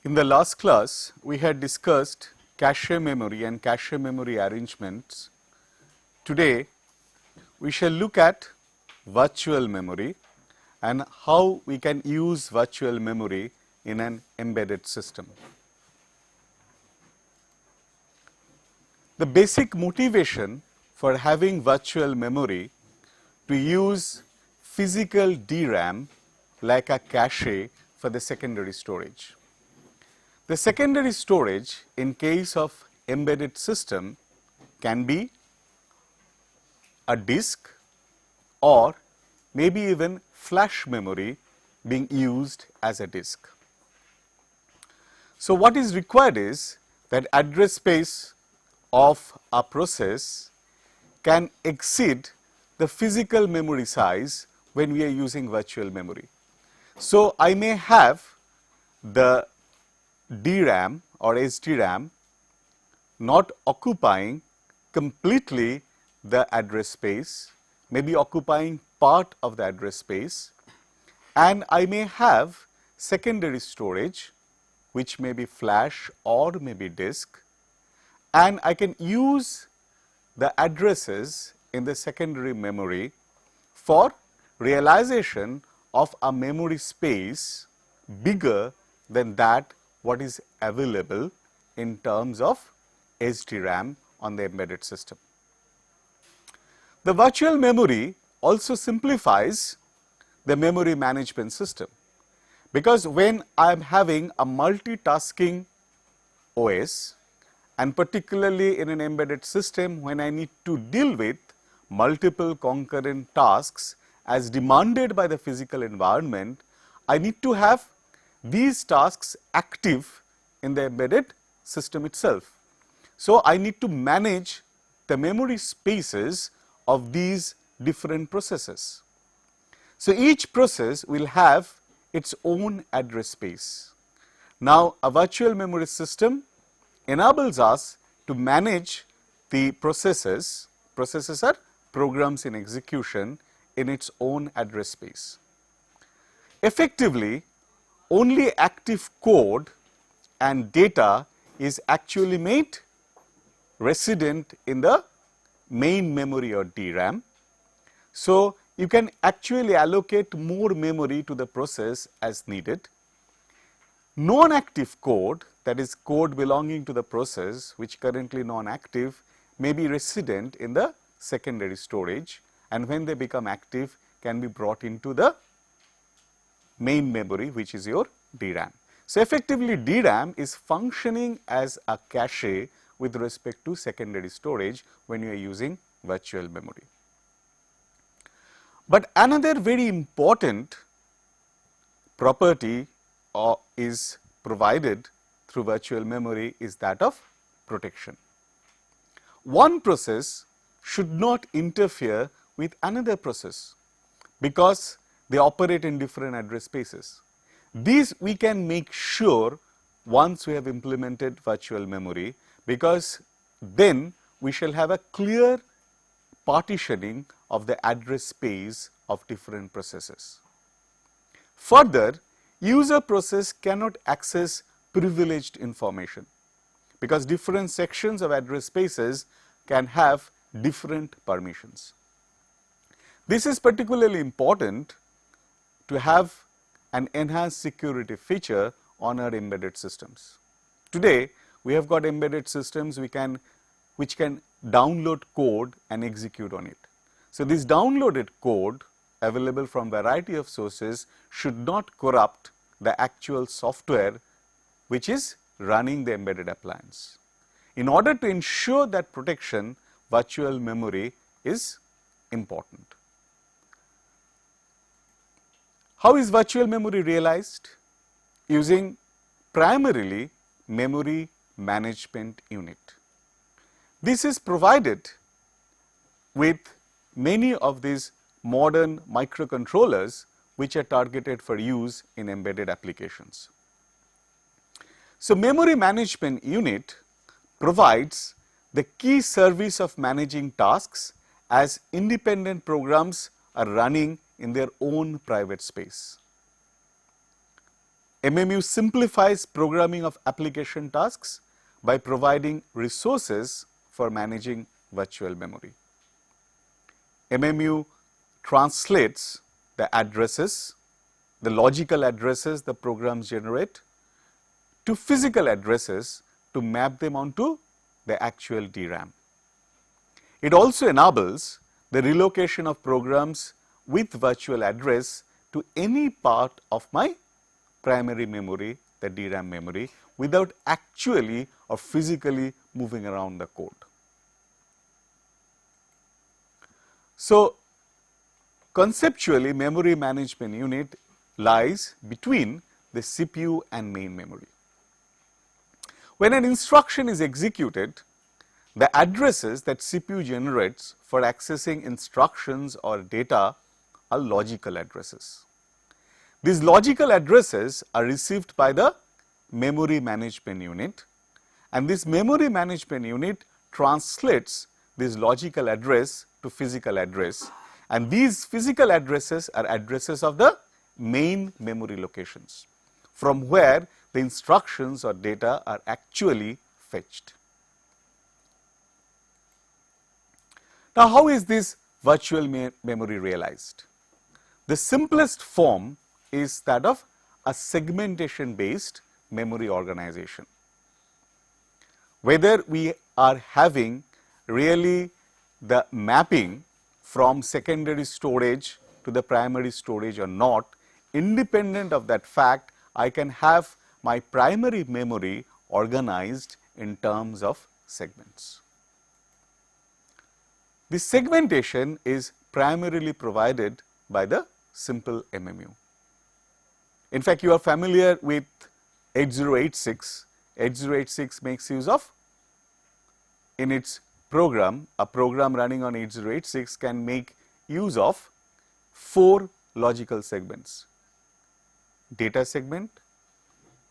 In the last class, we had discussed cache memory and cache memory arrangements. Today, we shall look at virtual memory and how we can use virtual memory in an embedded system. The basic motivation for having virtual memory to use physical DRAM like a cache for the secondary storage. The secondary storage in case of embedded system can be a disk or maybe even flash memory being used as a disk. So, what is required is that address space of a process can exceed the physical memory size when we are using virtual memory. So, I may have the DRAM or SDRAM not occupying completely the address space, maybe occupying part of the address space, and I may have secondary storage which may be flash or maybe disk, and I can use the addresses in the secondary memory for realization of a memory space bigger than that what is available in terms of SDRAM on the embedded system. The virtual memory also simplifies the memory management system, because when I am having a multitasking OS and particularly in an embedded system when I need to deal with multiple concurrent tasks as demanded by the physical environment, I need to have these tasks active in the embedded system itself. So, I need to manage the memory spaces of these different processes. So, each process will have its own address space. Now, a virtual memory system enables us to manage the processes are programs in execution in its own address space. Effectively, only active code and data is actually made resident in the main memory or DRAM. So, you can actually allocate more memory to the process as needed. Non-active code, that is code belonging to the process which currently non-active, may be resident in the secondary storage, and when they become active can be brought into the main memory which is your DRAM. So, effectively DRAM is functioning as a cache with respect to secondary storage when you are using virtual memory. But another very important property is provided through virtual memory is that of protection. One process should not interfere with another process because they operate in different address spaces. These we can make sure once we have implemented virtual memory, because then we shall have a clear partitioning of the address space of different processes. Further, user process cannot access privileged information, because different sections of address spaces can have different permissions. This is particularly important to have an enhanced security feature on our embedded systems. Today, we have got embedded systems which can download code and execute on it. So, this downloaded code available from variety of sources should not corrupt the actual software which is running the embedded appliance. In order to ensure that protection, virtual memory is important. How is virtual memory realized? Using primarily memory management unit. This is provided with many of these modern microcontrollers which are targeted for use in embedded applications. So, memory management unit provides the key service of managing tasks as independent programs are running in their own private space. MMU simplifies programming of application tasks by providing resources for managing virtual memory. MMU translates the addresses, the logical addresses the programs generate, to physical addresses to map them onto the actual DRAM. It also enables the relocation of programs with virtual address to any part of my primary memory, the DRAM memory, without actually or physically moving around the code. So, conceptually, memory management unit lies between the CPU and main memory. When an instruction is executed, the addresses that CPU generates for accessing instructions or data are logical addresses. These logical addresses are received by the memory management unit, and this memory management unit translates this logical address to physical address, and these physical addresses are addresses of the main memory locations, from where the instructions or data are actually fetched. Now, how is this virtual memory realized? The simplest form is that of a segmentation based memory organization. Whether we are having really the mapping from secondary storage to the primary storage or not, independent of that fact, I can have my primary memory organized in terms of segments. This segmentation is primarily provided by the simple MMU. In fact, you are familiar with 8086. 8086 makes use of, in its program, a program running on 8086 can make use of 4 logical segments: data segment,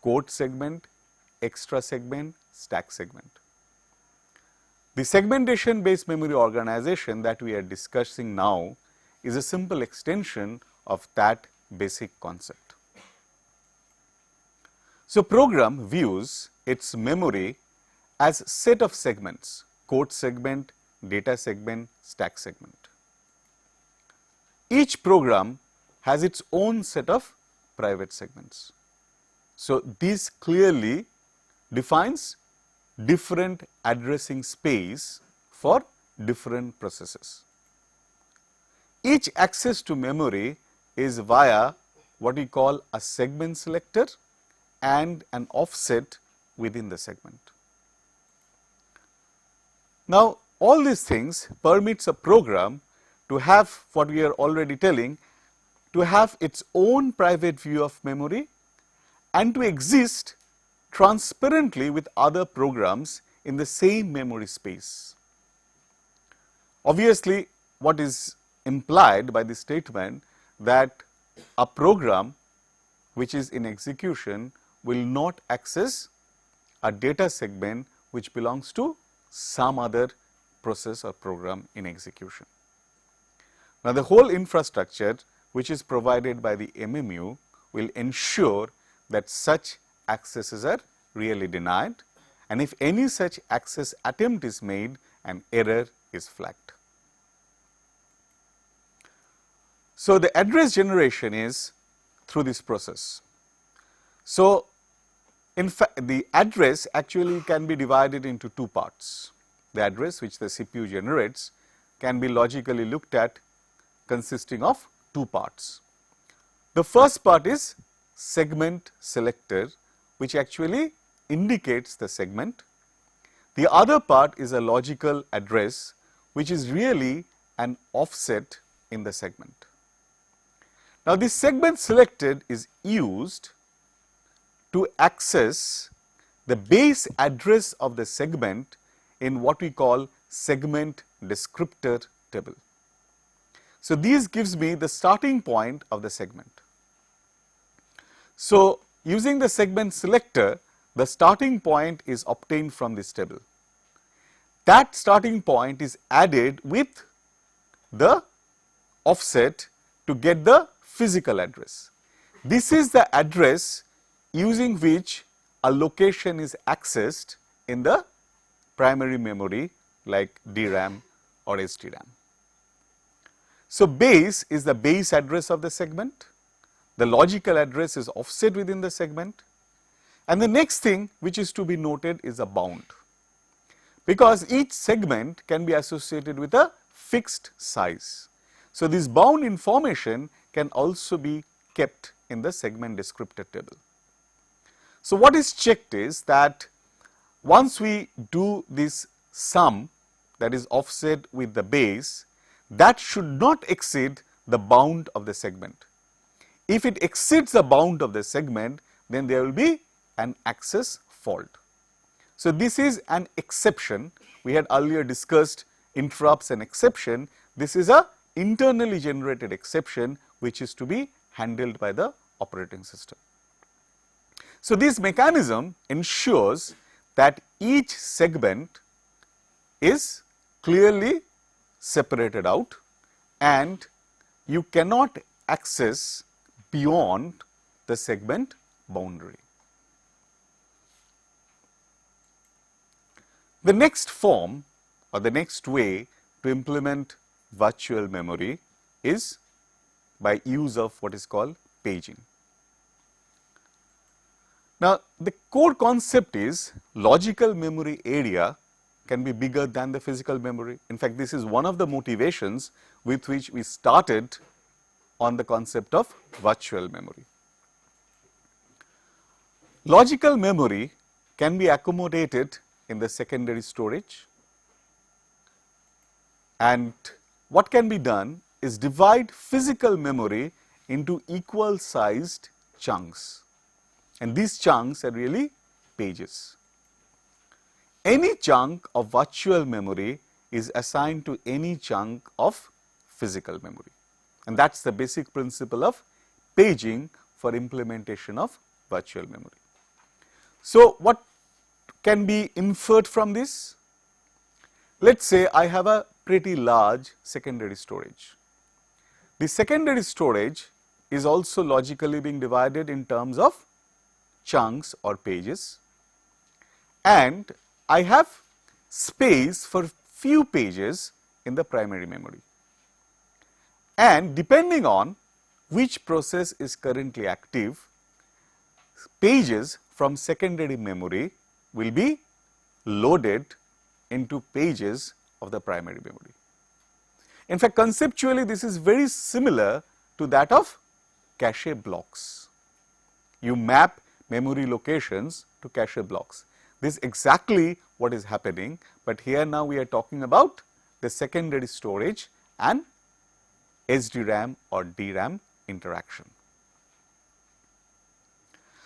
code segment, extra segment, stack segment. The segmentation based memory organization that we are discussing now is a simple extension of that basic concept. So, program views its memory as set of segments: code segment, data segment, stack segment. Each program has its own set of private segments. So, this clearly defines different addressing space for different processes. Each access to memory is via what we call a segment selector and an offset within the segment. Now, all these things permits a program to have what we are already telling, to have its own private view of memory and to exist transparently with other programs in the same memory space. Obviously, what is implied by this statement that a program which is in execution will not access a data segment which belongs to some other process or program in execution. Now, the whole infrastructure which is provided by the MMU will ensure that such accesses are really denied, and if any such access attempt is made, an error is flagged. So, the address generation is through this process. So, in fact, the address actually can be divided into 2 parts. The address which the CPU generates can be logically looked at consisting of 2 parts. The first part is segment selector, which actually indicates the segment. The other part is a logical address, which is really an offset in the segment. Now, this segment selected is used to access the base address of the segment in what we call segment descriptor table. So, this gives me the starting point of the segment. So, using the segment selector, the starting point is obtained from this table. That starting point is added with the offset to get the physical address. This is the address using which a location is accessed in the primary memory like DRAM or SDRAM. So, base is the base address of the segment, the logical address is offset within the segment, and the next thing which is to be noted is a bound, because each segment can be associated with a fixed size. So, this bound information can also be kept in the segment descriptor table. So, what is checked is that once we do this sum, that is offset with the base, that should not exceed the bound of the segment. If it exceeds the bound of the segment, then there will be an access fault. So, this is an exception. We had earlier discussed interrupts and exception. This is a internally generated exception which is to be handled by the operating system. So, this mechanism ensures that each segment is clearly separated out and you cannot access beyond the segment boundary. The next form or the next way to implement virtual memory is by use of what is called paging. Now, the core concept is logical memory area can be bigger than the physical memory. In fact, this is one of the motivations with which we started on the concept of virtual memory. Logical memory can be accommodated in the secondary storage, and what can be done is divide physical memory into equal sized chunks, and these chunks are really pages. Any chunk of virtual memory is assigned to any chunk of physical memory, and that is the basic principle of paging for implementation of virtual memory. So, what can be inferred from this? Let us say I have a pretty large secondary storage. The secondary storage is also logically being divided in terms of chunks or pages, and I have space for few pages in the primary memory, and depending on which process is currently active, pages from secondary memory will be loaded into pages of the primary memory. In fact, conceptually this is very similar to that of cache blocks. You map memory locations to cache blocks. This is exactly what is happening, but here now we are talking about the secondary storage and SDRAM or DRAM interaction.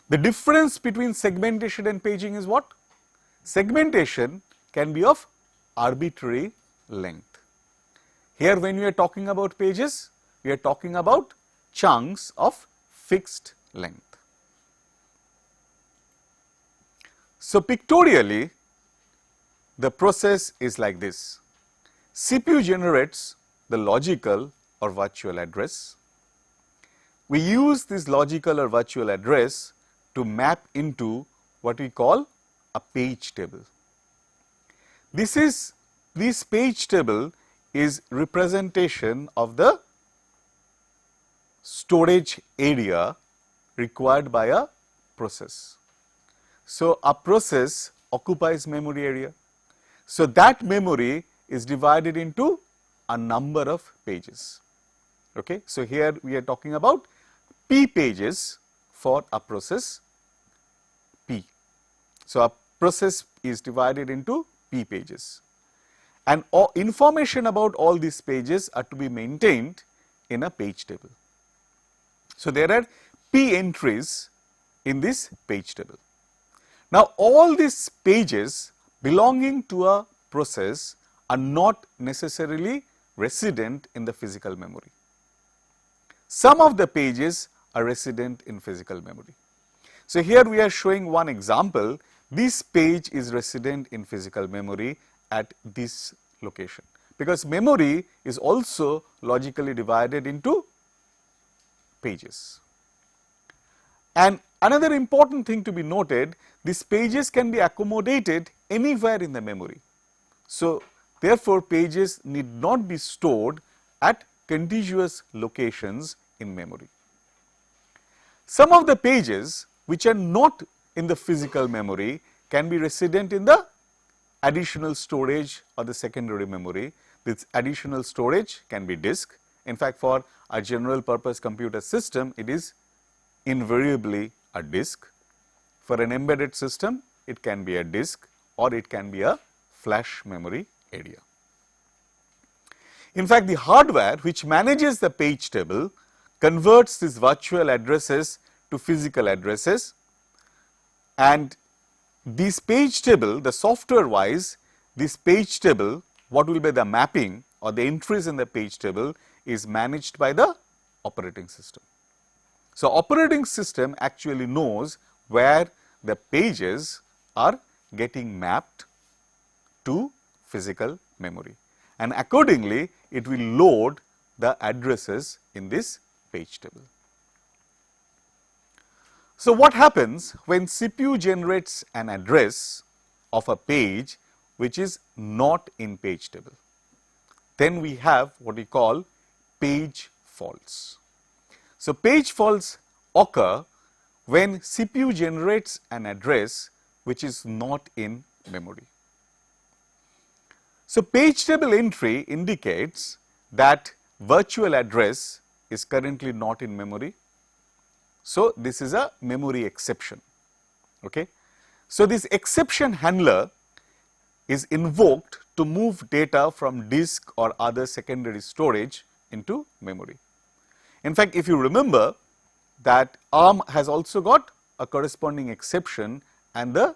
The difference between segmentation and paging is what? Segmentation can be of arbitrary length. Here when we are talking about pages, we are talking about chunks of fixed length. So, pictorially the process is like this. CPU generates the logical or virtual address. We use this logical or virtual address to map into what we call a page table. This page table is representation of the storage area required by a process. So, a process occupies memory area. So, that memory is divided into a number of pages. Okay. So, here we are talking about P pages for a process P. So, a process is divided into P pages, and all information about all these pages are to be maintained in a page table. So, there are P entries in this page table. Now, all these pages belonging to a process are not necessarily resident in the physical memory. Some of the pages are resident in physical memory. So, here we are showing one example. This page is resident in physical memory at this location, because memory is also logically divided into pages. And Another important thing to be noted, these pages can be accommodated anywhere in the memory. So, therefore, pages need not be stored at contiguous locations in memory. Some of the pages which are not in the physical memory can be resident in the additional storage or the secondary memory. This additional storage can be disk. In fact, for a general purpose computer system, it is invariably a disk. For an embedded system, it can be a disk or it can be a flash memory area. In fact, the hardware which manages the page table converts these virtual addresses to physical addresses, and this page table, the software wise, this page table, what will be the mapping or the entries in the page table is managed by the operating system. So, operating system actually knows where the pages are getting mapped to physical memory, and accordingly it will load the addresses in this page table. So, what happens when CPU generates an address of a page which is not in page table? Then we have what we call page faults. So, page faults occur when CPU generates an address which is not in memory. So, page table entry indicates that virtual address is currently not in memory. So, this is a memory exception. Okay. So, this exception handler is invoked to move data from disk or other secondary storage into memory. In fact, if you remember that ARM has also got a corresponding exception and the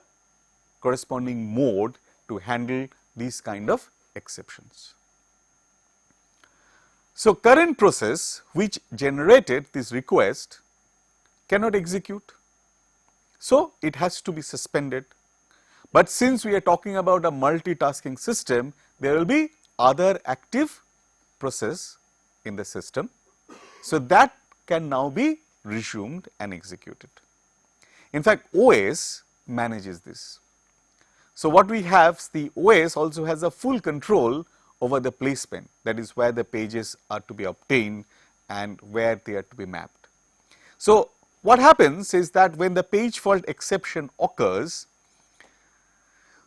corresponding mode to handle these kind of exceptions. So, current process which generated this request cannot execute. So, it has to be suspended, but since we are talking about a multitasking system, there will be other active process in the system. So, that can now be resumed and executed. In fact, OS manages this. So, what we have, the OS also has a full control over the placement, that is where the pages are to be obtained and where they are to be mapped. So, what happens is that when the page fault exception occurs,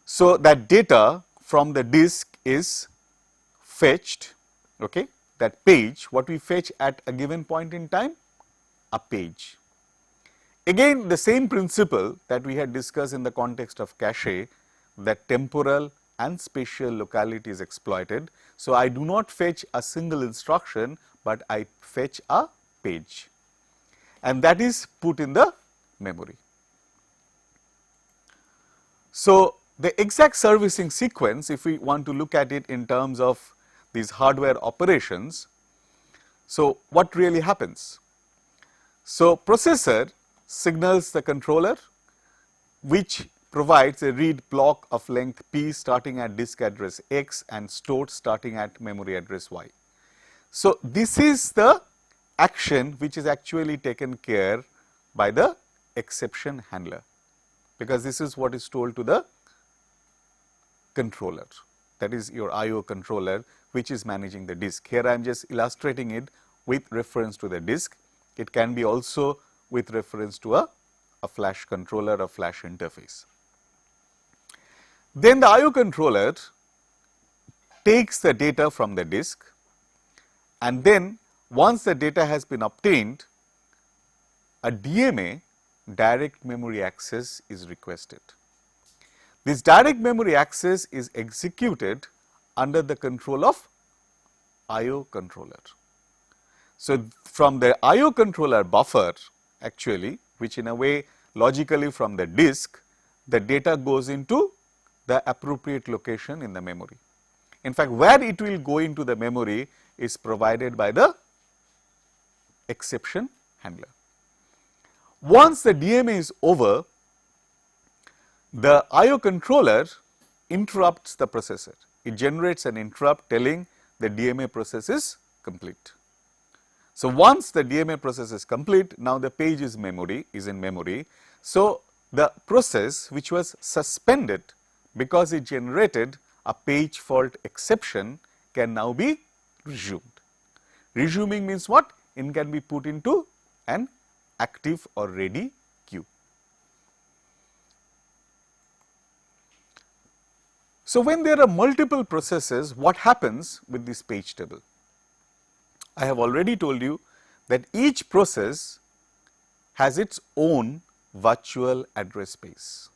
so that data from the disk is fetched, okay, that page, what we fetch at a given point in time, a page. Again, the same principle that we had discussed in the context of cache, that temporal and spatial locality is exploited. So, I do not fetch a single instruction, but I fetch a page, and that is put in the memory. So, the exact servicing sequence, if we want to look at it in terms of these hardware operations, so what really happens? So, processor signals the controller which provides a read block of length p starting at disk address x and stored starting at memory address y. So, this is the action which is actually taken care by the exception handler, because this is what is told to the controller, that is your IO controller which is managing the disk. Here I am just illustrating it with reference to the disk. It can be also with reference to a flash controller or flash interface. Then the IO controller takes the data from the disk, and then once the data has been obtained, a DMA, direct memory access, is requested. This direct memory access is executed under the control of IO controller. So, from the IO controller buffer actually, which in a way logically from the disk, the data goes into the appropriate location in the memory. In fact, where it will go into the memory is provided by the exception handler. Once the DMA is over, the IO controller interrupts the processor. It generates an interrupt telling the DMA process is complete. So, once the DMA process is complete, now the page is in memory. So, the process which was suspended because it generated a page fault exception can now be resumed. Resuming means what? It can be put into an active or ready queue. So, when there are multiple processes, what happens with this page table? I have already told you that each process has its own virtual address space.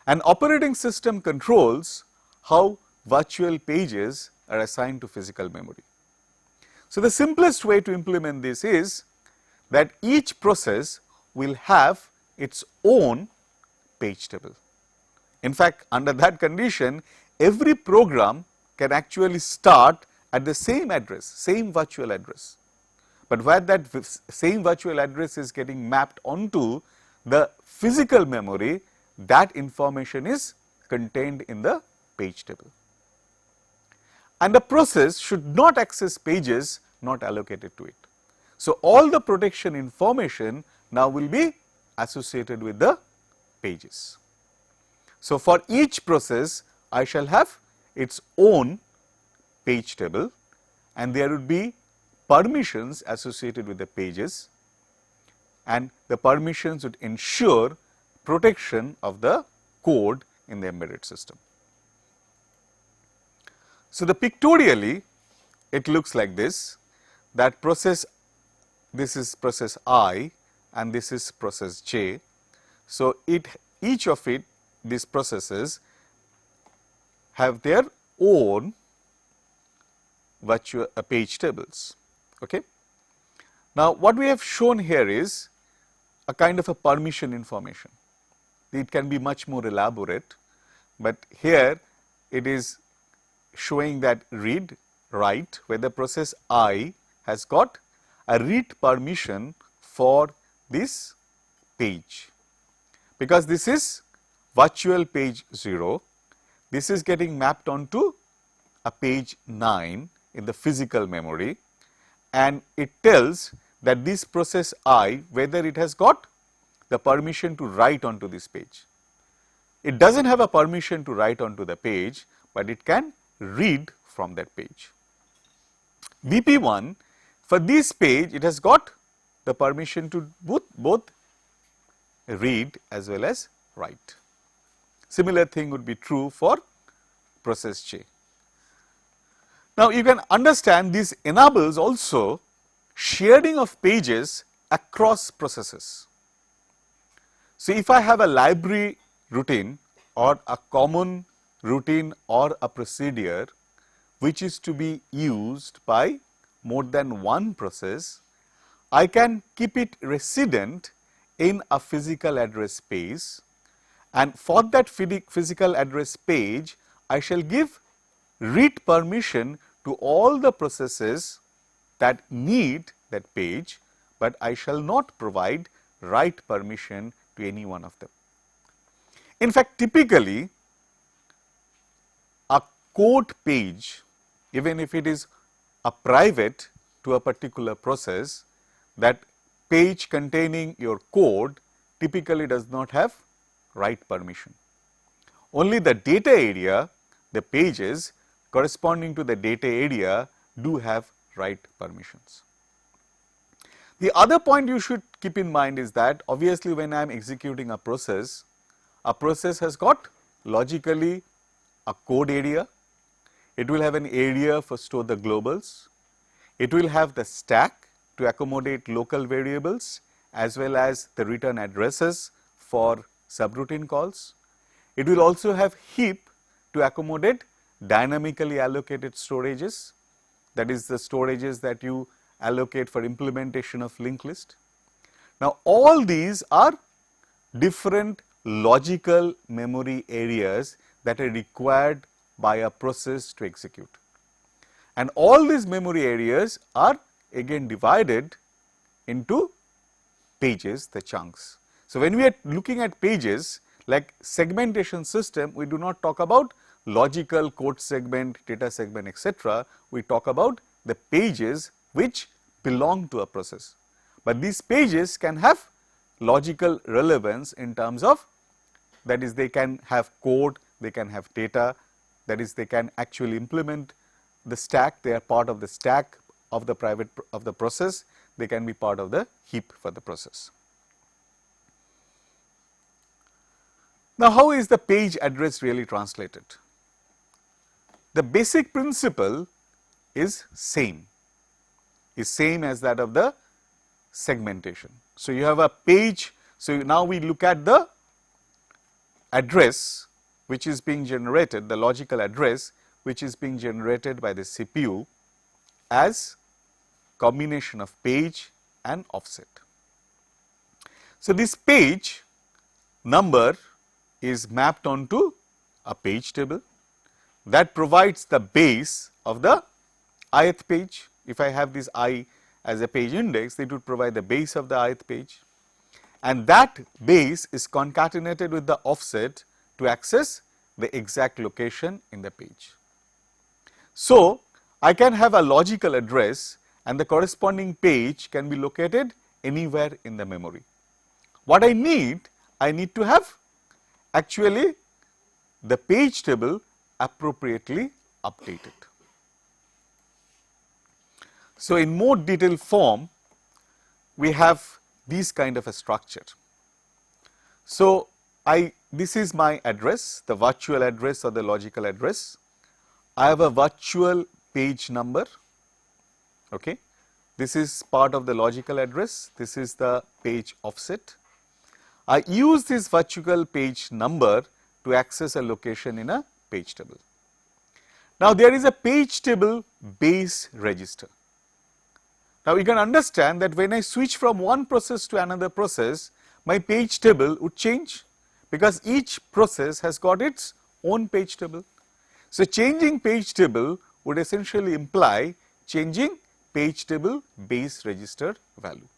An operating system controls how virtual pages are assigned to physical memory. So, the simplest way to implement this is that each process will have its own page table. In fact, under that condition, every program can actually start at the same address, same virtual address. But where that same virtual address is getting mapped onto the physical memory, that information is contained in the page table. And the process should not access pages not allocated to it. So, all the protection information now will be associated with the pages. So, for each process, I shall have its own page table, and there would be permissions associated with the pages, and the permissions would ensure protection of the code in the embedded system. So, the pictorially it looks like this, that process, this is process I and this is process J. So, each of these processes have their own virtual page tables. Okay. Now, what we have shown here is a kind of a permission information. It can be much more elaborate, but here it is showing that read, write, where the process I has got a read permission for this page, because this is virtual page 0, this is getting mapped onto a page 9 in the physical memory, and it tells that this process I, whether it has got the permission to write onto this page. It does not have a permission to write onto the page, but it can read from that page. BP1, for this page it has got the permission to both read as well as write. Similar thing would be true for process J. Now, you can understand this enables also sharing of pages across processes. So, if I have a library routine or a common routine or a procedure which is to be used by more than one process, I can keep it resident in a physical address space, and for that physical address page I shall give read permission to all the processes that need that page, but I shall not provide write permission to any one of them. In fact, typically a code page, even if it is a private to a particular process, that page containing your code typically does not have write permission. Only the data area, the pages corresponding to the data area do have write permissions. The other point you should keep in mind is that obviously when I am executing a process has got logically a code area, it will have an area for store the globals, it will have the stack to accommodate local variables as well as the return addresses for subroutine calls. It will also have heap to accommodate dynamically allocated storages, that is the storages that you allocate for implementation of linked list. Now, all these are different logical memory areas that are required by a process to execute, and all these memory areas are again divided into pages, the chunks. So, when we are looking at pages like segmentation system, we do not talk about logical code segment, data segment, etc. We talk about the pages which belong to a process. But these pages can have logical relevance in terms of, that is, they can have code, they can have data, that is, they can actually implement the stack, they are part of the stack of the process, they can be part of the heap for the process. Now, how is the page address really translated? The basic principle is same as that of the segmentation. So, you have a page. So, now we look at the address which is being generated, the logical address which is being generated by the CPU as combination of page and offset. So, this page number is mapped onto a page table that provides the base of the ith page. If I have this I as a page index, it would provide the base of the ith page, and that base is concatenated with the offset to access the exact location in the page. So, I can have a logical address and the corresponding page can be located anywhere in the memory. What I need to have actually the page table appropriately updated. So, in more detailed form, we have this kind of a structure. So, this is my address, the virtual address or the logical address. I have a virtual page number. Okay. This is part of the logical address, this is the page offset. I use this virtual page number to access a location in a page table. Now, there is a page table base register. Now, you can understand that when I switch from one process to another process, my page table would change, because each process has got its own page table. So, changing page table would essentially imply changing page table base register value.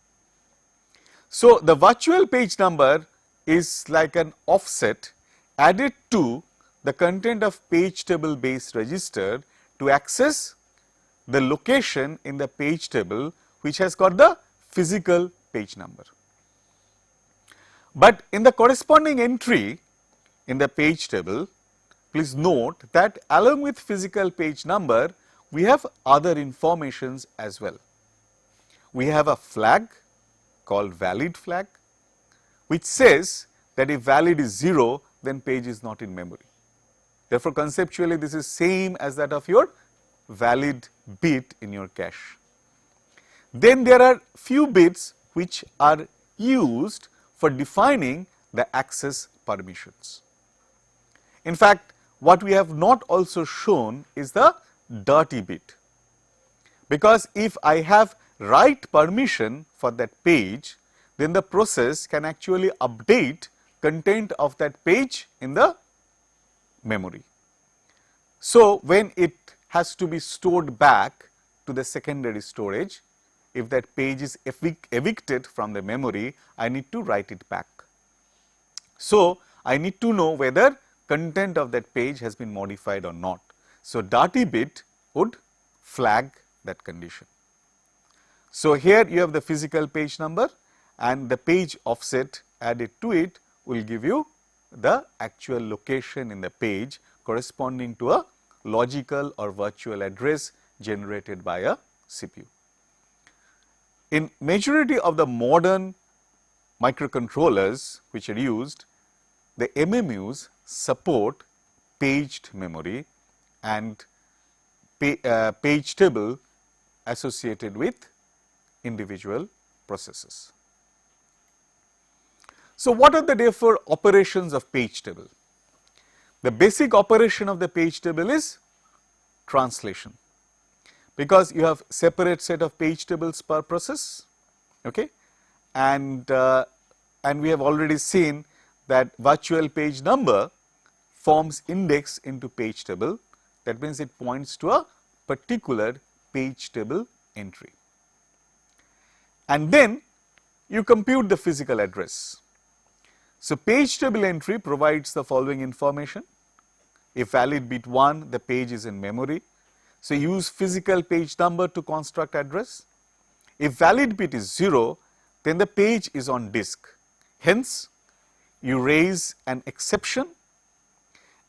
So, the virtual page number is like an offset added to the content of page table base register to access the location in the page table which has got the physical page number. But in the corresponding entry in the page table, please note that along with physical page number, we have other informations as well. We have a flag called valid flag, which says that if valid is 0, then page is not in memory. Therefore, conceptually this is same as that of your valid bit in your cache. Then there are few bits which are used for defining the access permissions. In fact, what we have not also shown is the dirty bit, because if I have write permission for that page, then the process can actually update content of that page in the memory. So, when it has to be stored back to the secondary storage, if that page is evicted from the memory, I need to write it back. So, I need to know whether content of that page has been modified or not. So, dirty bit would flag that condition. So, here you have the physical page number and the page offset added to it will give you the actual location in the page corresponding to a logical or virtual address generated by a CPU. In majority of the modern microcontrollers which are used, the MMUs support paged memory and page table associated with individual processes. So, what are the therefore operations of page table? The basic operation of the page table is translation, because you have separate set of page tables per process, okay? And we have already seen that virtual page number forms index into page table. That means it points to a particular page table entry. And then you compute the physical address. So, page table entry provides the following information. If valid bit 1, the page is in memory. So, use physical page number to construct address. If valid bit is 0, then the page is on disk. Hence, you raise an exception,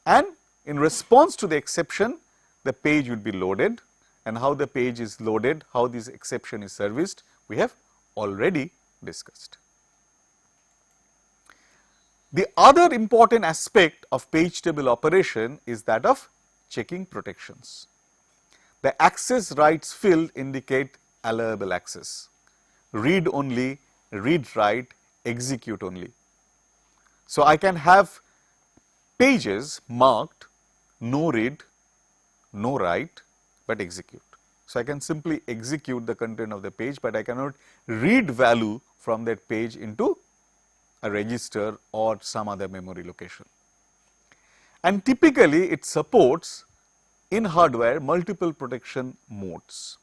and in response to the exception, the page would be loaded, and how the page is loaded, how this exception is serviced, we have already discussed. The other important aspect of page table operation is that of checking protections. The access rights field indicate allowable access, read only, read write, execute only. So, I can have pages marked no read, no write, but execute. So, I can simply execute the content of the page, but I cannot read value from that page into a register or some other memory location. And typically, it supports in hardware multiple protection modes.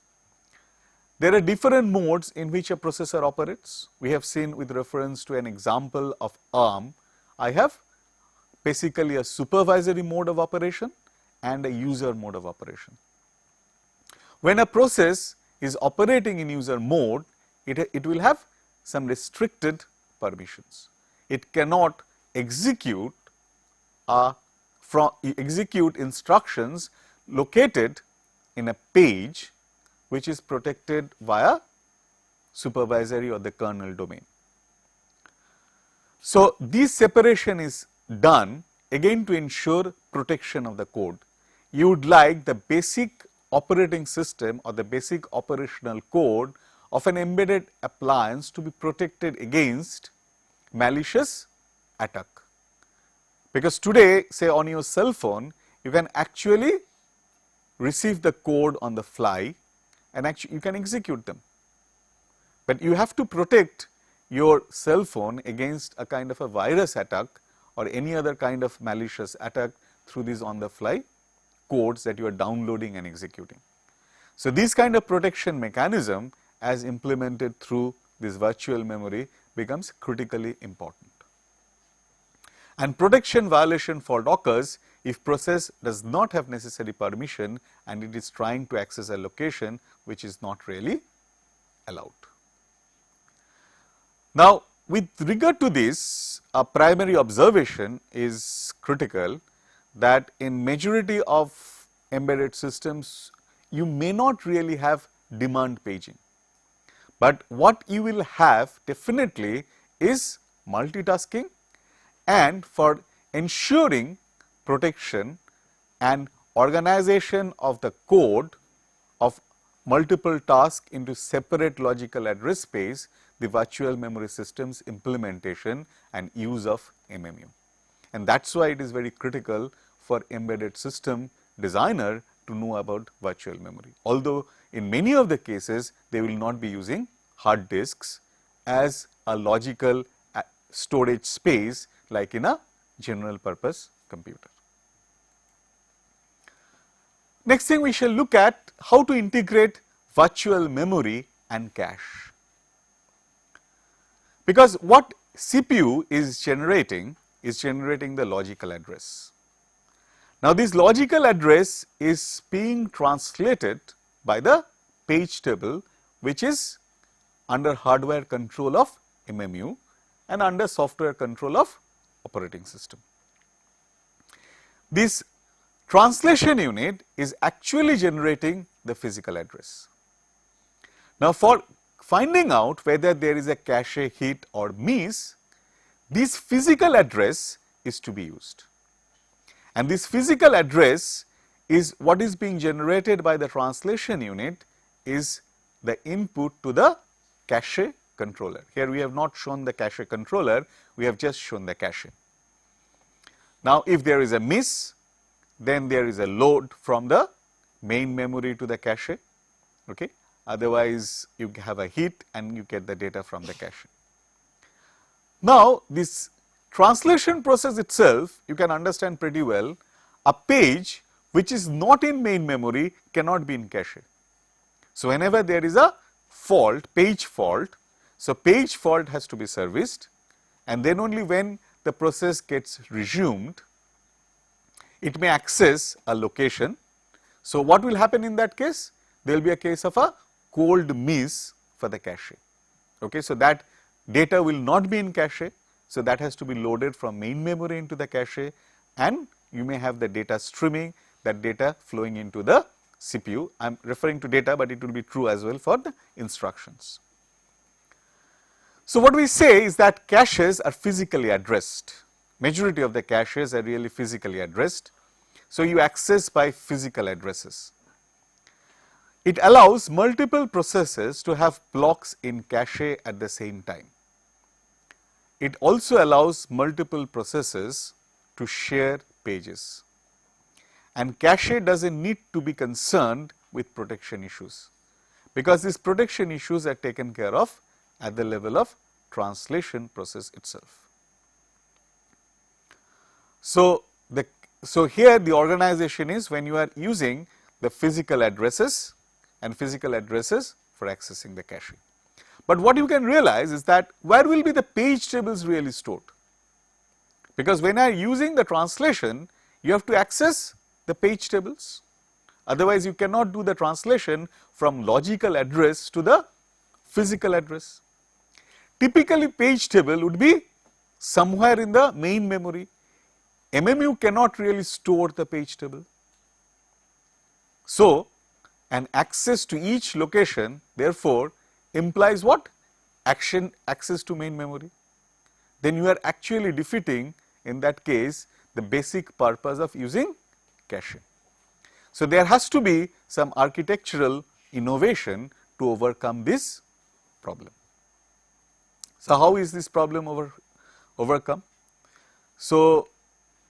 There are different modes in which a processor operates. We have seen with reference to an example of ARM, I have basically a supervisory mode of operation and a user mode of operation. When a process is operating in user mode, it will have some restricted permissions. It cannot execute instructions located in a page which is protected via supervisory or the kernel domain. So, this separation is done again to ensure protection of the code. You would like the basic operating system or the basic operational code of an embedded appliance to be protected against malicious attack. Because today, say on your cell phone, you can actually receive the code on the fly and actually you can execute them. But you have to protect your cell phone against a kind of a virus attack or any other kind of malicious attack through these on the fly codes that you are downloading and executing. So, this kind of protection mechanism as implemented through this virtual memory becomes critically important. And protection violation fault occurs if process does not have necessary permission and it is trying to access a location which is not really allowed. Now, with regard to this, a primary observation is critical that in majority of embedded systems, you may not really have demand paging, but what you will have definitely is multitasking, and for ensuring protection and organization of the code of multiple tasks into separate logical address space, the virtual memory systems implementation and use of MMU. And that is why it is very critical for embedded system designer to know about virtual memory. Although in many of the cases, they will not be using hard disks as a logical storage space like in a general purpose computer. Next thing, we shall look at how to integrate virtual memory and cache. Because what CPU is generating the logical address. Now, this logical address is being translated by the page table, which is under hardware control of MMU and under software control of operating system. This translation unit is actually generating the physical address. Now, for finding out whether there is a cache hit or miss, this physical address is to be used. And this physical address is what is being generated by the translation unit is the input to the cache controller. Here we have not shown the cache controller, we have just shown the cache. Now, if there is a miss, then there is a load from the main memory to the cache. Okay. Otherwise, you have a hit and you get the data from the cache. Now, this translation process itself, you can understand pretty well, a page which is not in main memory cannot be in cache. So, whenever there is a fault, page fault, so page fault has to be serviced, and then only when the process gets resumed, it may access a location. So, what will happen in that case? There will be a case of a cold miss for the cache. Okay, so that data will not be in cache, so that has to be loaded from main memory into the cache, and you may have the data streaming, that data flowing into the CPU. I am referring to data, but it will be true as well for the instructions. So, what we say is that caches are physically addressed. Majority of the caches are really physically addressed. So, you access by physical addresses. It allows multiple processes to have blocks in cache at the same time. It also allows multiple processes to share pages. And cache does not need to be concerned with protection issues, because these protection issues are taken care of at the level of translation process itself. So, here the organization is when you are using the physical addresses and physical addresses for accessing the cache. But what you can realize is that where will be the page tables really stored? Because when you are using the translation, you have to access the page tables. Otherwise, you cannot do the translation from logical address to the physical address. Typically, page table would be somewhere in the main memory. MMU cannot really store the page table. So, an access to each location therefore implies what? Access to main memory. Then you are actually defeating in that case the basic purpose of using cache. So, there has to be some architectural innovation to overcome this problem. So, how is this problem overcome? So,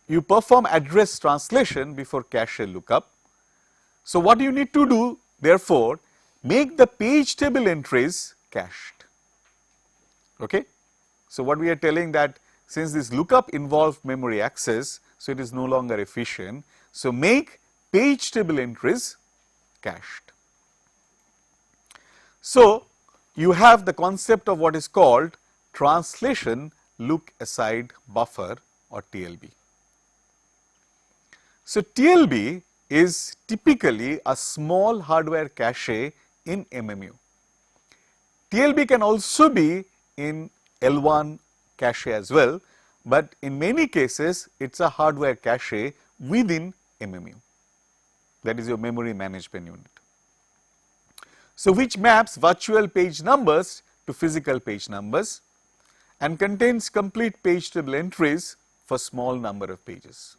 you perform address translation before cache lookup. So, what you need to do therefore, make the page table entries cached. Okay? So, what we are telling that since this lookup involved memory access, so it is no longer efficient. So, make page table entries cached. So, you have the concept of what is called translation look aside buffer or TLB. So, TLB is typically a small hardware cache in MMU. TLB can also be in L1 cache as well, but in many cases it is a hardware cache within MMU, that is your memory management unit. So, which maps virtual page numbers to physical page numbers and contains complete page table entries for small number of pages.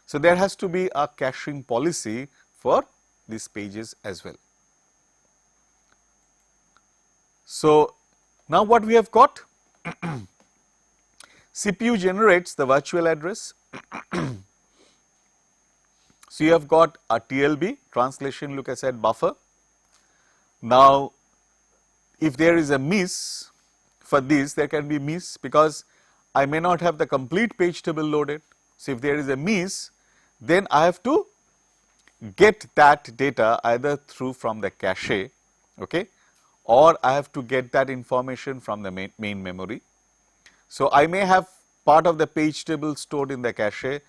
So, there has to be a caching policy for these pages as well. So, now what we have got? CPU generates the virtual address. So, you have got a TLB, translation look aside buffer. Now, if there is a miss for this, there can be miss because I may not have the complete page table loaded. So, if there is a miss, then I have to get that data either through from the cache, okay, or I have to get that information from the main memory. So, I may have part of the page table stored in the cache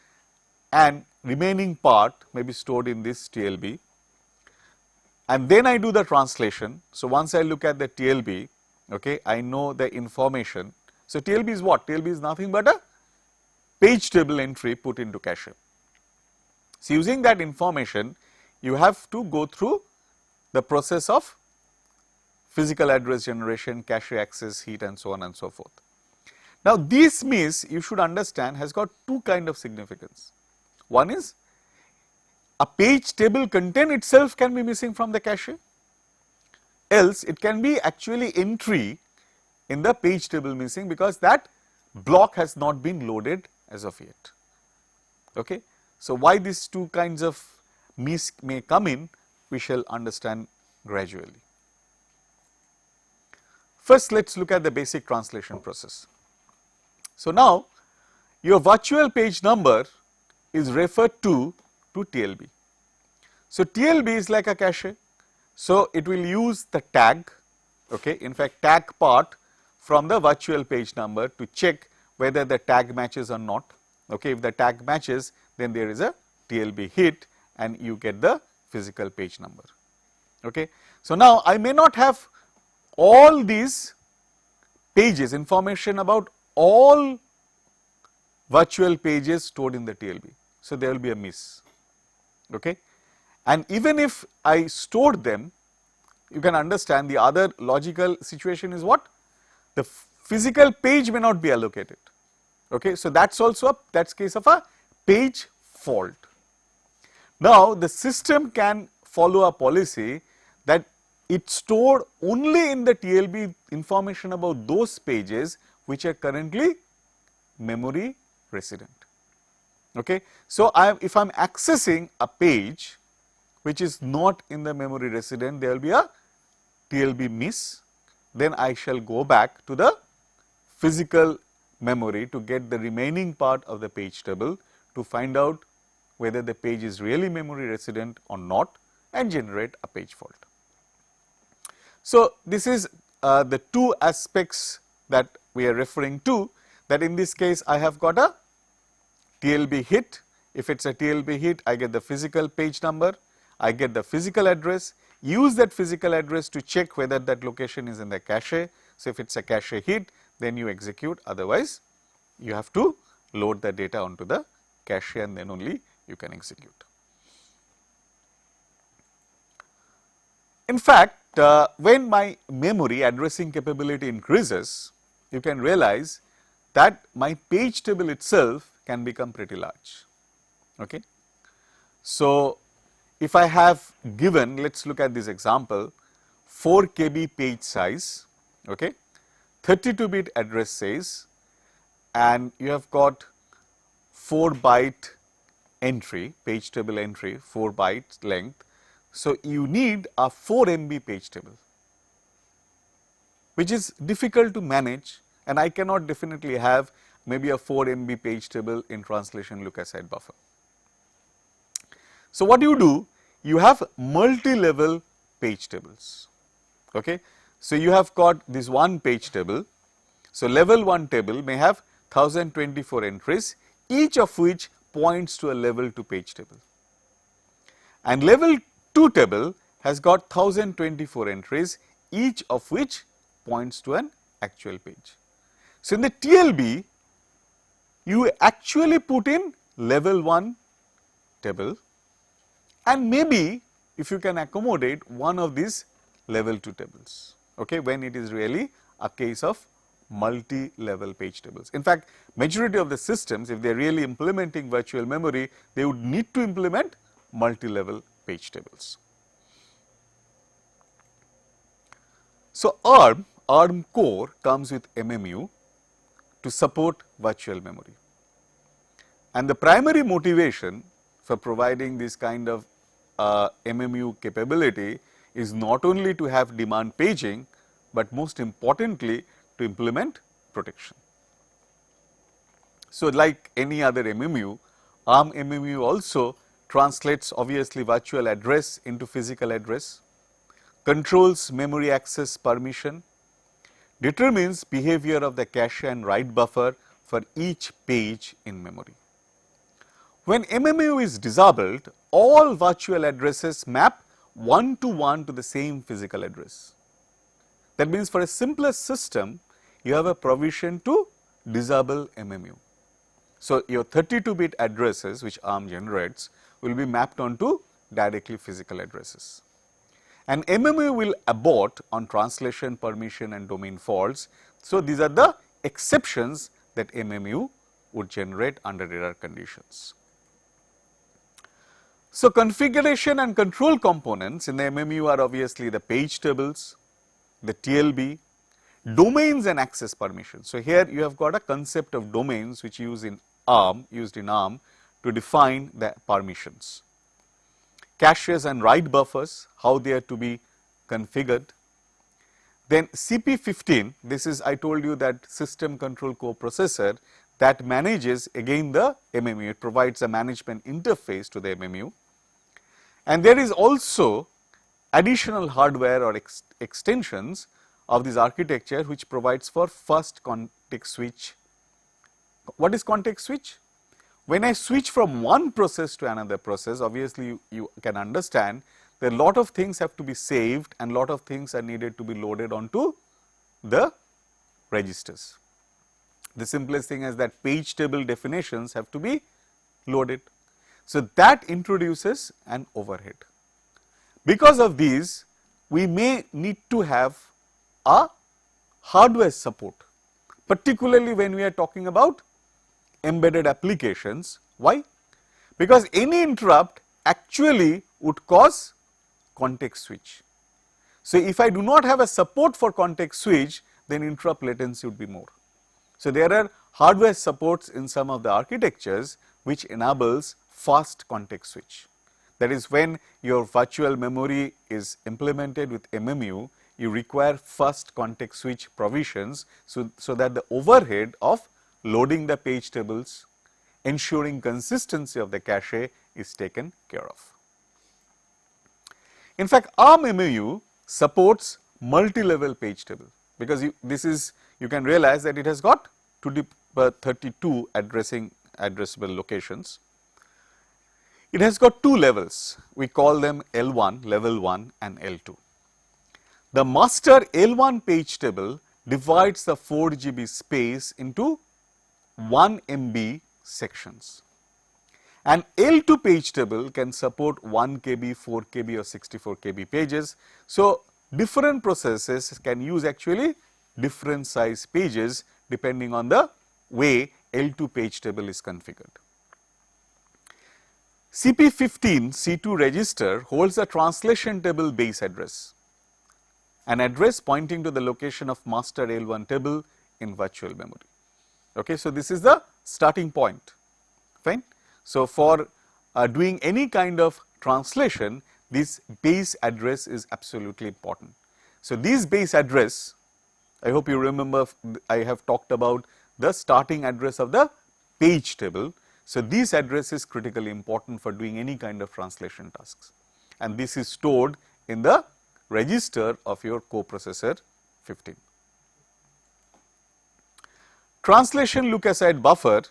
and remaining part may be stored in this TLB, and then I do the translation. So, once I look at the TLB, okay, I know the information. So, TLB is what? TLB is nothing but a page table entry put into cache. So, using that information, you have to go through the process of physical address generation, cache access, heat and so on and so forth. Now, this miss you should understand has got two kind of significance. One is a page table content itself can be missing from the cache, else it can be actually entry in the page table missing because that block has not been loaded as of yet. Okay. So, why these two kinds of miss may come in, we shall understand gradually. First, let us look at the basic translation process. So, now your virtual page number is referred to TLB. So, TLB is like a cache. So, it will use the tag, okay, in fact tag part from the virtual page number to check whether the tag matches or not. Okay, if the tag matches, then there is a TLB hit and you get the physical page number. Okay. So, now I may not have all these pages, information about all virtual pages stored in the TLB. So, there will be a miss. Okay. And even if I stored them, you can understand the other logical situation is what? The physical page may not be allocated. Okay. So, that is also that's case of a page fault. Now, the system can follow a policy that it stored only in the TLB information about those pages which are currently memory resident. Okay. So, if I am accessing a page which is not in the memory resident, there will be a TLB miss, then I shall go back to the physical memory to get the remaining part of the page table to find out whether the page is really memory resident or not and generate a page fault. So, this is the two aspects that we are referring to, that in this case I have got a TLB hit. If it is a TLB hit, I get the physical page number, I get the physical address, use that physical address to check whether that location is in the cache. So, if it is a cache hit, then you execute, otherwise you have to load the data onto the cache and then only you can execute. In fact, when my memory addressing capability increases, you can realize that my page table itself can become pretty large. Okay. So, if I have given, let us look at this example, 4 KB page size, okay, 32-bit address space, and you have got 4 byte entry, page table entry, 4 bytes length. So, you need a 4 MB page table, which is difficult to manage, and I cannot definitely have maybe a 4 MB page table in translation look-aside buffer. So, what do? You have multi-level page tables. Okay. So, you have got this one page table. So, level 1 table may have 1024 entries, each of which points to a level 2 page table, and level 2 table has got 1024 entries, each of which points to an actual page. So, in the TLB, you actually put in level 1 table, and maybe if you can accommodate one of these level 2 tables, okay, when it is really a case of multi-level page tables. In fact, majority of the systems, if they are really implementing virtual memory, they would need to implement multi-level page tables. So, ARM core comes with MMU to support virtual memory, and the primary motivation for providing this kind of MMU capability is not only to have demand paging, but most importantly to implement protection. So, like any other MMU, ARM MMU also translates obviously virtual address into physical address, controls memory access permission, determines behavior of the cache and write buffer for each page in memory. When MMU is disabled, all virtual addresses map one to one to the same physical address. That means, for a simpler system, you have a provision to disable MMU. So, your 32-bit addresses which ARM generates will be mapped onto directly physical addresses, and MMU will abort on translation, permission and domain faults. So, these are the exceptions that MMU would generate under error conditions. So, configuration and control components in the MMU are obviously the page tables, the TLB, domains and access permissions. So, here you have got a concept of domains which used in ARM to define the permissions, caches and write buffers, how they are to be configured. Then CP15, this is, I told you, that system control coprocessor that manages again the MMU, it provides a management interface to the MMU. And there is also additional hardware or extensions of this architecture which provides for first context switch. What is context switch? When I switch from one process to another process, obviously you can understand there are a lot of things have to be saved and lot of things are needed to be loaded onto the registers. The simplest thing is that page table definitions have to be loaded. So, that introduces an overhead. Because of these, we may need to have a hardware support, particularly when we are talking about embedded applications. Why? Because any interrupt actually would cause context switch. So, if I do not have a support for context switch, then interrupt latency would be more. So, there are hardware supports in some of the architectures which enables fast context switch. That is, when your virtual memory is implemented with MMU, you require fast context switch provisions, so that the overhead of loading the page tables, ensuring consistency of the cache is taken care of. In fact, ARM MMU supports multi-level page table, because you can realize that it has got 2 to the power 32 addressable locations. It has got 2 levels, we call them L1, level 1 and L2. The master L1 page table divides the 4 GB space into 1 MB sections, and L2 page table can support 1 KB, 4 KB or 64 KB pages. So, different processes can use actually different size pages depending on the way L2 page table is configured. CP15 C2 register holds a translation table base address, an address pointing to the location of master L1 table in virtual memory. Okay, so, this is the starting point, fine. So, for doing any kind of translation, this base address is absolutely important. So, this base address, I hope you remember I have talked about the starting address of the page table. So, this address is critically important for doing any kind of translation tasks, and this is stored in the register of your coprocessor 15. Translation look aside buffer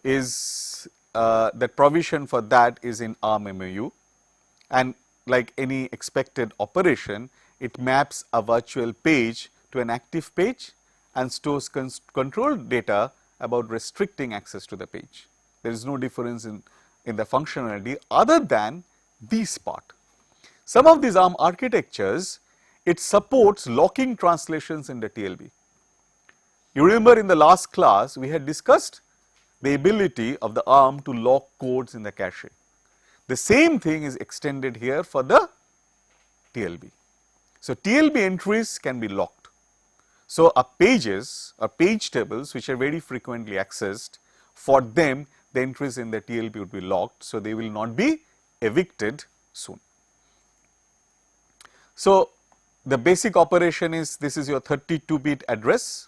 is the provision for that is in ARM MMU, and like any expected operation, it maps a virtual page to an active page and stores controlled data about restricting access to the page. There is no difference in the functionality other than this part. Some of these ARM architectures, it supports locking translations in the TLB. You remember in the last class, we had discussed the ability of the ARM to lock codes in the cache. The same thing is extended here for the TLB. So, TLB entries can be locked. So, pages or page tables which are very frequently accessed, for them the entries in the TLB would be locked. So, they will not be evicted soon. So, the basic operation is, this is your 32-bit address,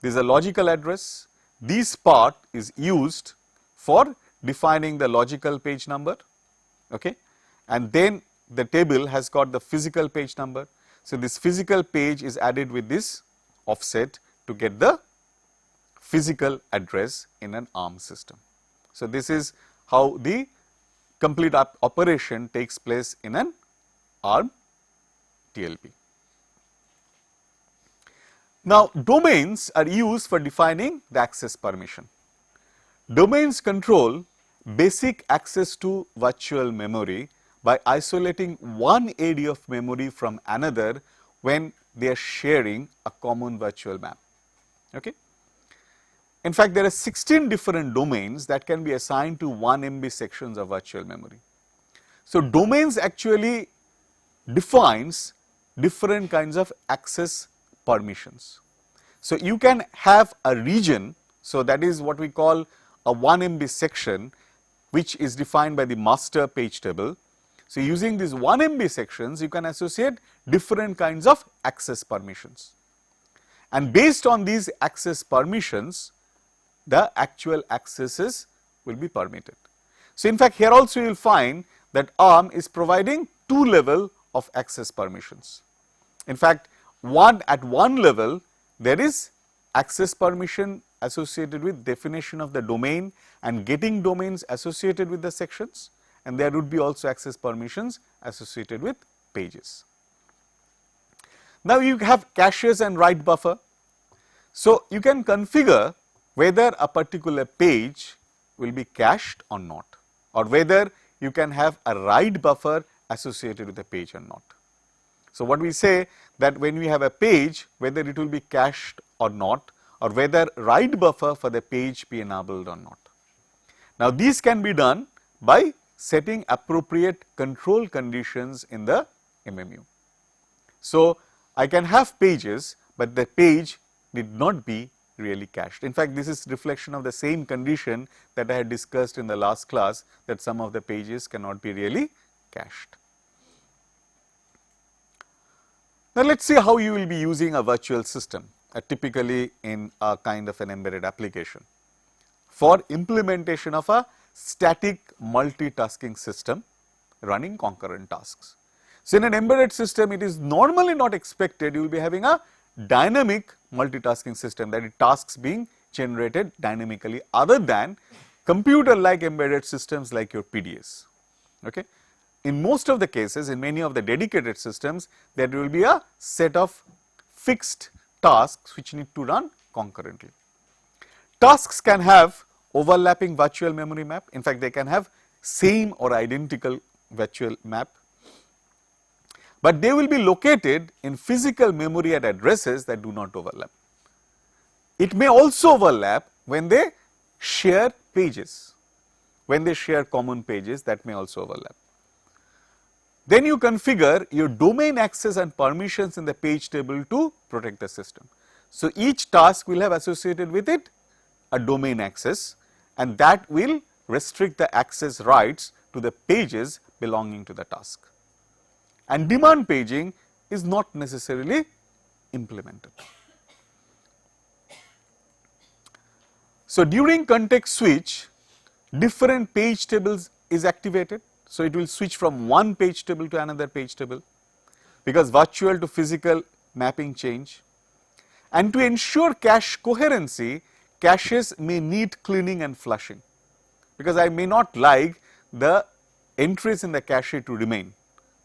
this is a logical address, this part is used for defining the logical page number, okay, and then the table has got the physical page number. So, this physical page is added with this offset to get the physical address in an ARM system. So, this is how the complete operation takes place in an ARM TLB. Now, domains are used for defining the access permission. Domains control basic access to virtual memory by isolating one area of memory from another when they are sharing a common virtual map. Okay. In fact, there are 16 different domains that can be assigned to 1 MB sections of virtual memory. So, domains actually defines different kinds of access permissions. So, you can have a region, so that is what we call a 1 MB section, which is defined by the master page table. So, using these 1 MB sections, you can associate different kinds of access permissions, and based on these access permissions, the actual accesses will be permitted. So, in fact, here also you will find that ARM is providing 2 level of access permissions. In fact, at one level there is access permission associated with definition of the domain and getting domains associated with the sections, and there would be also access permissions associated with pages. Now, you have caches and write buffer. So, you can configure whether a particular page will be cached or not, or whether you can have a write buffer associated with the page or not. So, what we say that when we have a page, whether it will be cached or not, or whether write buffer for the page be enabled or not. Now, these can be done by setting appropriate control conditions in the MMU. So, I can have pages, but the page need not be really cached. In fact, this is reflection of the same condition that I had discussed in the last class, that some of the pages cannot be really cached. Now, let us see how you will be using a virtual system, typically in a kind of an embedded application, for implementation of a static multitasking system running concurrent tasks. So, in an embedded system, it is normally not expected you will be having a dynamic multitasking system, that is tasks being generated dynamically, other than computer like embedded systems like your PDAs. Okay. In most of the cases, in many of the dedicated systems, there will be a set of fixed tasks which need to run concurrently. Tasks can have overlapping virtual memory map. In fact, they can have same or identical virtual map, but they will be located in physical memory at addresses that do not overlap. It may also overlap when they share pages. When they share common pages, that may also overlap. Then you configure your domain access and permissions in the page table to protect the system. So, each task will have associated with it a domain access, and that will restrict the access rights to the pages belonging to the task. And demand paging is not necessarily implemented. So, during context switch, different page tables is activated. So, it will switch from one page table to another page table, because virtual to physical mapping change. And to ensure cache coherency, caches may need cleaning and flushing, because I may not like the entries in the cache to remain,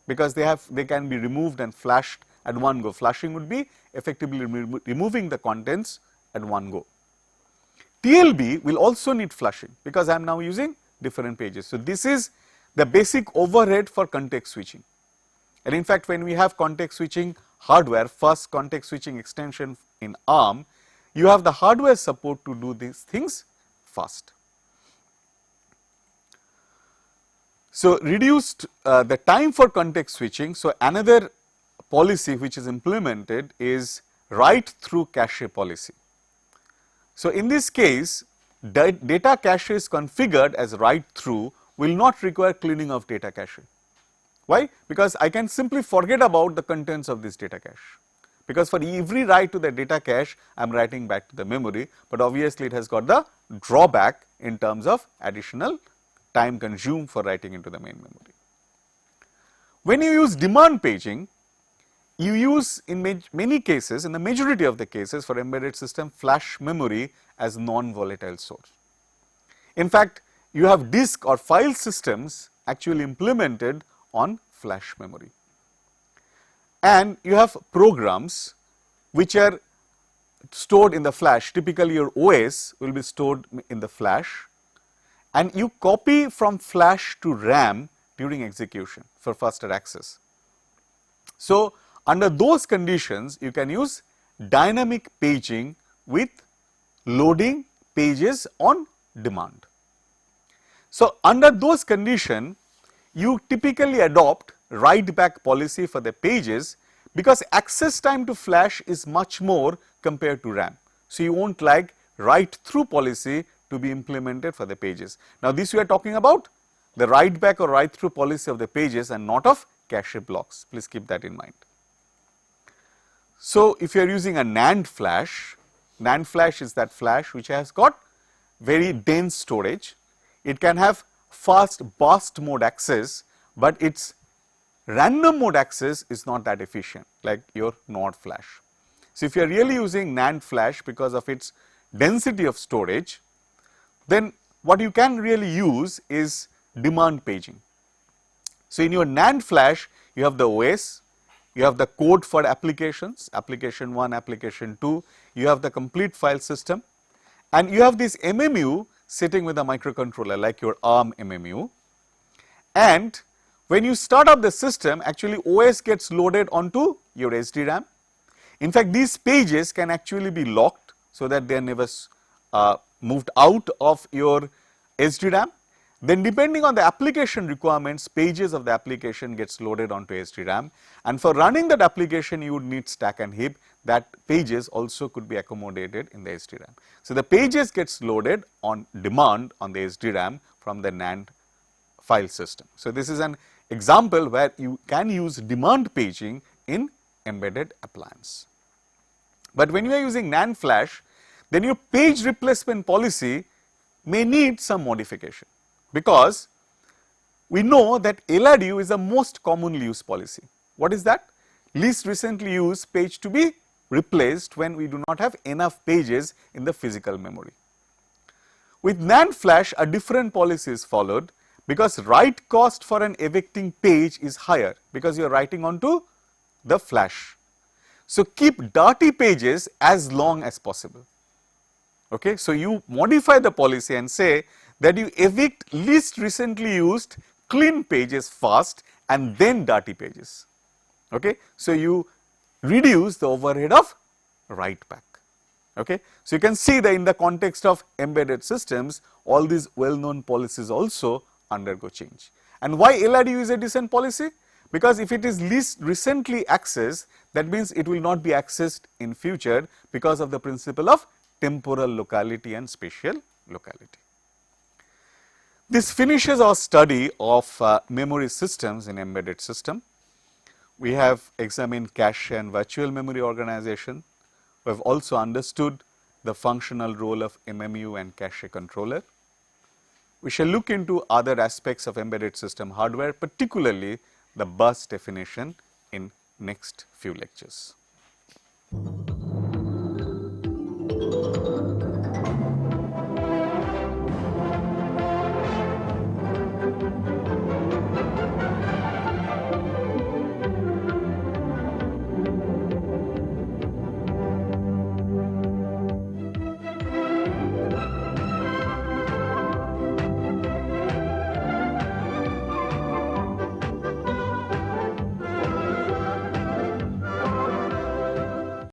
because they can be removed and flushed at one go. Flushing would be effectively removing the contents at one go. TLB will also need flushing, because I am now using different pages. So, this is the basic overhead for context switching. And in fact, when we have context switching hardware, first context switching extension in ARM, you have the hardware support to do these things fast. So, reduced the time for context switching. So, another policy which is implemented is write through cache policy. So, in this case, data cache is configured as write through will not require cleaning of data cache. Why? Because I can simply forget about the contents of this data cache, because for every write to the data cache, I am writing back to the memory, but obviously it has got the drawback in terms of additional time consumed for writing into the main memory. When you use demand paging, you use in many cases, in the majority of the cases for embedded system, flash memory as non-volatile source. In fact, you have disk or file systems actually implemented on flash memory, and you have programs which are stored in the flash. Typically, your OS will be stored in the flash, and you copy from flash to RAM during execution for faster access. So, under those conditions, you can use dynamic paging with loading pages on demand. So, under those conditions, you typically adopt write back policy for the pages, because access time to flash is much more compared to RAM. So, you will not like write through policy to be implemented for the pages. Now, this we are talking about the write back or write through policy of the pages and not of cache blocks. Please keep that in mind. So, if you are using a NAND flash is that flash which has got very dense storage. It can have fast burst mode access, but its random mode access is not that efficient like your NOR flash. So, if you are really using NAND flash because of its density of storage, then what you can really use is demand paging. So, in your NAND flash, you have the OS, you have the code for applications, application 1, application 2, you have the complete file system, and you have this MMU sitting with a microcontroller like your ARM MMU. And when you start up the system, actually OS gets loaded onto your SDRAM. In fact, these pages can actually be locked so that they are never moved out of your SDRAM. Then depending on the application requirements, pages of the application gets loaded onto SDRAM, and for running that application you would need stack and heap. That pages also could be accommodated in the SDRAM. So, the pages gets loaded on demand on the SDRAM from the NAND file system. So, this is an example where you can use demand paging in embedded appliance. But when you are using NAND flash, then your page replacement policy may need some modification, because we know that LRU is the most commonly used policy. What is that? Least recently used page to be replaced when we do not have enough pages in the physical memory. With NAND flash, a different policy is followed, because write cost for an evicting page is higher, because you are writing onto the flash. So, keep dirty pages as long as possible. Okay? So, you modify the policy and say that you evict least recently used clean pages first and then dirty pages. Okay? So, you reduce the overhead of write back. Okay? So, you can see that in the context of embedded systems, all these well known policies also undergo change. And why LRU is a decent policy? Because if it is least recently accessed, that means it will not be accessed in future because of the principle of temporal locality and spatial locality. This finishes our study of memory systems in embedded system. We have examined cache and virtual memory organization. We have also understood the functional role of MMU and cache controller. We shall look into other aspects of embedded system hardware, particularly the bus definition, in next few lectures.